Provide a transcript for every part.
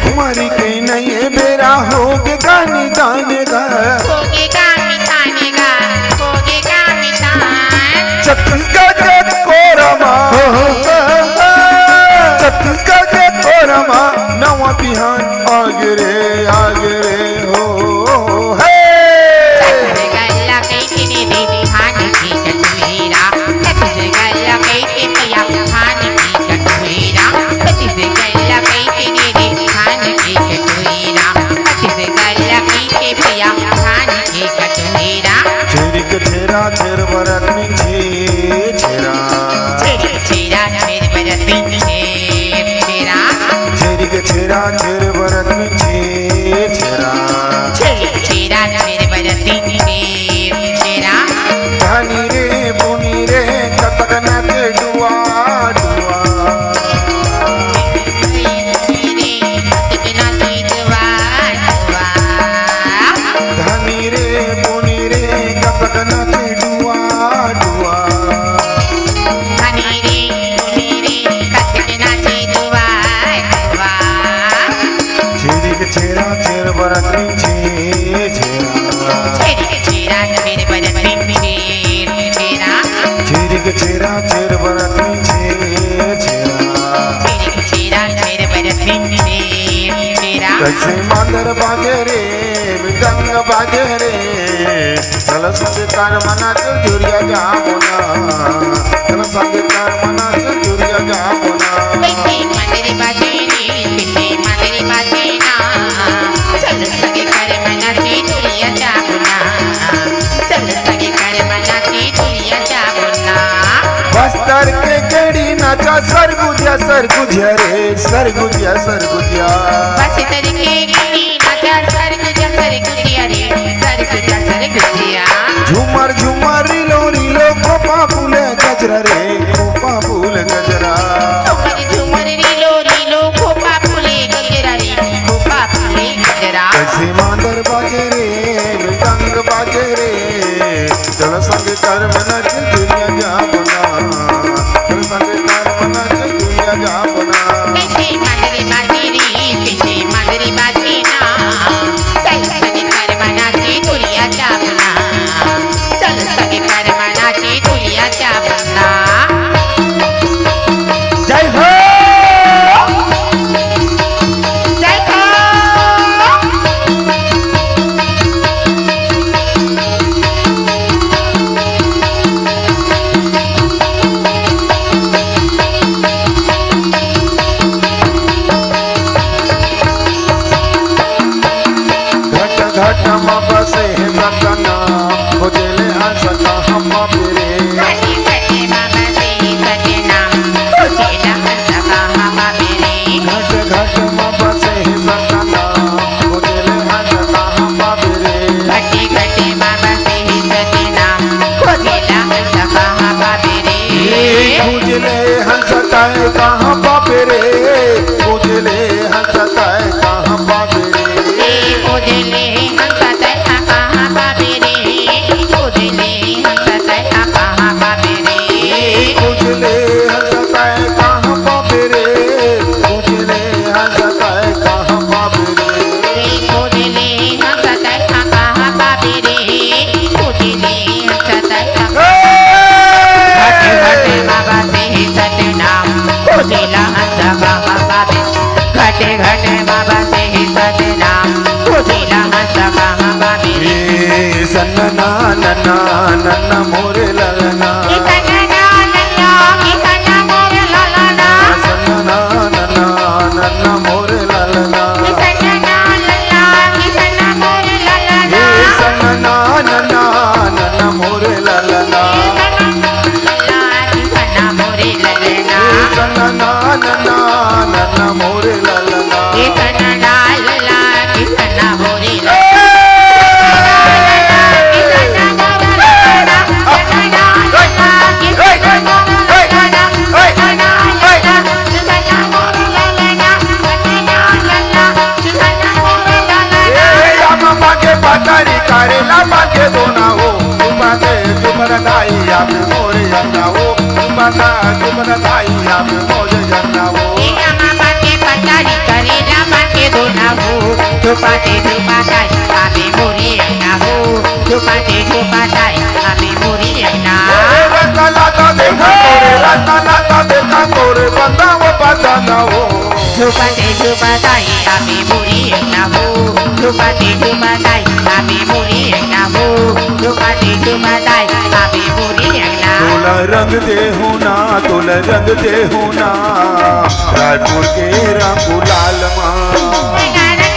कुमारी के नहीं बेरा होगे गाने गाने गा होगे गाने गाने गा होगे गाने गाने छत्तीसगढ़ के कोरमा छत्तीसगढ़ के कोरमा नवा बिहान आगे रे हो हे गल्ला कहीं ने दे धान की कटोरा गल्ला कहीं पिया धान की कटोरा गल्ला कहीं ने दे धान की कटोरा गल्ला कहीं पिया धान की कटोरा छेरी के छेरा छेर बरत में छेरा छेरा छेर बरत में छेरा छेरी के छेरा छेर बरत में छेरा छेरा छेर बरत में छेरा धानी रे पुनी रे कतक नाचे डुआ डुआ धानी रे पुनी रे कतक नाचे डुआ डुआ छेरी के छेरा छेर बरत में छेरा छेरी के छेरा छेर बरत में छेरा कैसे मादर बाजे रे मृदंग बाजे रे चल संगीतार मना चल जुरिया जामुना चल संगीतार मना चल जुरिया जामुना बस्तर के केड़ी नाचा सरगुजिया सरगुजिया रे सरगुजिया सरगुजिया झूमर झूमर रिलो रिलो खोपा फूले गजरा रे खोपा फूल गजरा कैसे मांदर बाजे रे मृदंग बाजे रे चल संग कर मना चल दुनिया जा बना चल संग कर मना चल दुनिया जा बना जय हो घट में बसे सतना खोजले हंसना हम फिरे घट घट में बसे सतना खोजले हंसना हम फिरे खोजले हंसता है कहाँ बापे रे खोजले हंसता है कहाँ बापे रे खोजले हंसता है कहाँ बापे रे खोजले हंसता है कहाँ बापे रे घटे घटे बाबा से ही सतनाम खोजिला हंसका बाबी रे सन्ना नन्ना नन्ना मोरे ललना सन्ना नन्ना नन्ना मोरे ललना सन्ना नन्ना मोरे ललना नन्ना मोरे ललना करेला मांगे दोना हो तुम्हारे तुमरा दाई आप मोरे जाना हो तुम्हारा तुमरा दाई आप मोरे जाना हो मामा के पतारी करेला मांगे झुपाते झुपाताय आम्ही मोरी येणार हो झुपाते झुपाताय आम्ही मोरी येणार रत्नाला देखा तोरे रत्नाला देखा तोरे बंदाव बंदाव झुपाते झुपाताय आम्ही मोरी येणार हो झुपाते झुपाताय आम्ही मोरी येणार हो झुपाते झुपाताय आम्ही मोरी येणार तोला रंग दे होना तोला रंग दे होना रायपुर के रंग लाल माँ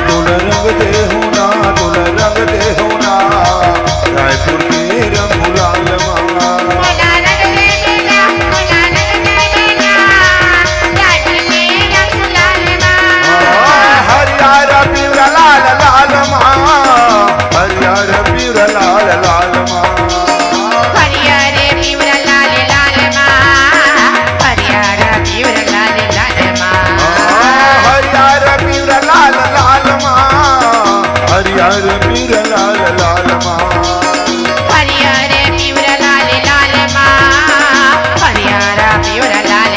तोला रंग दे होना तोला रंग दे होना रायपुर के रंग लाल माँ हरियार पीवरा लाल लाल माँ हरियार पीवरा लाल लाल माँ हरियारे पिवरा लाल लाल माँ हरियारा पिवरा लाल लाल माँ हरियार पीवरा लाल लाल माँ हरियार पीवरा लाल लाल माँ हरियारे पिवरा लाल लाल माँ हरियारा पिवरा लाल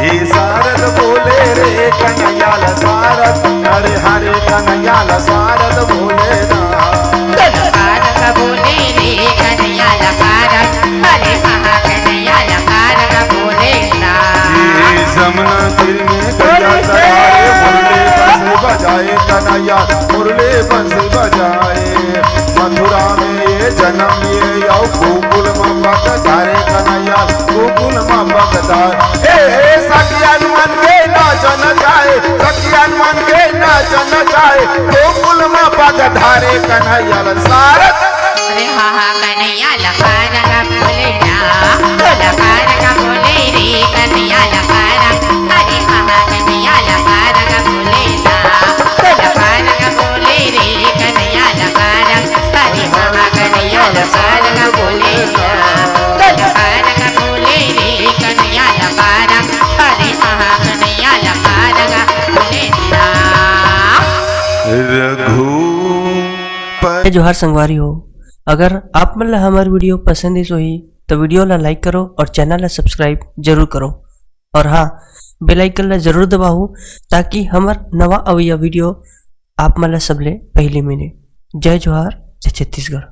हे सारद बोले रे कन्हैयाल सारद हरे हरे कन्हैयाल सारद बोले ना बोले रे कन्हैया लकारक हरे महा कन्हैया लकारक बोले ना ये जमुना तीर में गंगा सराय मुरली बंस बजाए कन्हैया मुरली बंस बजाए मथुरा में ये जन्म ये यौ गोकुल में बक धारे कन्हैया गोकुल में बक धार ए सखियन मन के नाचन जाए सखियन मन के नाचन जाए गोकुल में बक धारे कन्हैया सारद अरे महा कन्हैया लकारक बोले ना लकारक बोले रे कन्हैया लकारक हरे महा कन्हैया लकारक बोले ना लकारक बोले रे कन्हैया लकारक हरे महा कन्हैया लकारक बोले ना लकारक बोले रे कन्हैया लकारक हरे महा कन्हैया लकारक बोले ना रघु पर जोहार संगवारी हो अगर आप मन ला हमार वीडियो पसंद ही सोही तो वीडियो ला लाइक करो और चैनल ला सब्सक्राइब जरूर करो और हाँ बेल आइकन ला जरूर दबाओ ताकि हमार नवा अवैया वीडियो आप मन ला सबले पहले मिले। जय जोहार जय छत्तीसगढ़।